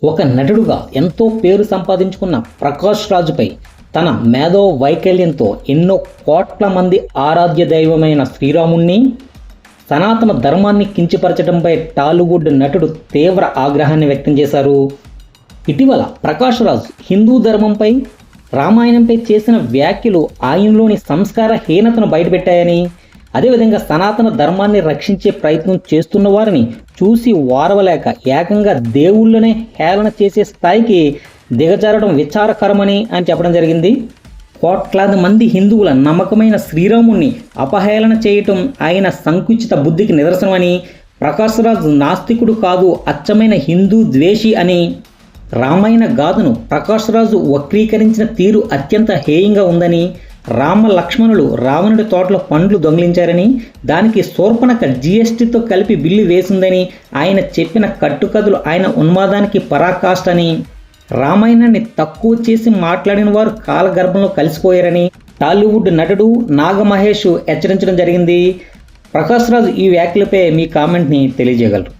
ఒక నటుడుగా ఎంతో పేరు సంపాదించుకున్న ప్రకాష్ రాజుపై తన మేధో వైకల్యంతో ఎన్నో కోట్ల మంది ఆరాధ్య దైవమైన శ్రీరాముణ్ణి సనాతన ధర్మాన్ని కించపరచడంపై టాలీవుడ్ నటుడు తీవ్ర ఆగ్రహాన్ని వ్యక్తం చేశారు. ఇటీవల ప్రకాష్ రాజ్ హిందూ ధర్మంపై, రామాయణంపై చేసిన వ్యాఖ్యలు ఆయనలోని సంస్కార హీనతను బయటపెట్టాయని, అదేవిధంగా సనాతన ధర్మాన్ని రక్షించే ప్రయత్నం చేస్తున్న వారిని చూసి వారవలేక ఏకంగా దేవుళ్ళనే హేళన చేసే స్థాయికి దిగజారడం విచారకరమని చెప్పడం జరిగింది. కోట్లాది మంది హిందువుల నమ్మకమైన శ్రీరాముణ్ణి అపహేళన చేయటం ఆయన సంకుచిత బుద్ధికి నిదర్శనమని, ప్రకాష్ రాజ్ నాస్తికుడు కాదు, అచ్చమైన హిందూ ద్వేషి అని, రామాయణ గాథను ప్రకాష్ రాజు వక్రీకరించిన తీరు అత్యంత హేయంగా ఉందని, రామ లక్ష్మణులు రావణుడి తోటలో పండ్లు దొంగిలించారని, దానికి శూర్పణఖ జీఎస్టీతో కలిపి బిల్లు వేసిందని, ఆయన చెప్పిన కట్టుకథలు ఆయన ఉన్మాదానికి పరాకాష్ఠని, రామాయణాన్ని తక్కువ చేసి మాట్లాడిన వారు కాలగర్భంలో కలిసిపోయారని టాలీవుడ్ నటుడు నాగమహేష్ హెచ్చరించడం జరిగింది. ప్రకాష్ రాజ్ ఈ వ్యాఖ్యలపై మీ కామెంట్ని తెలియజేయగలరు.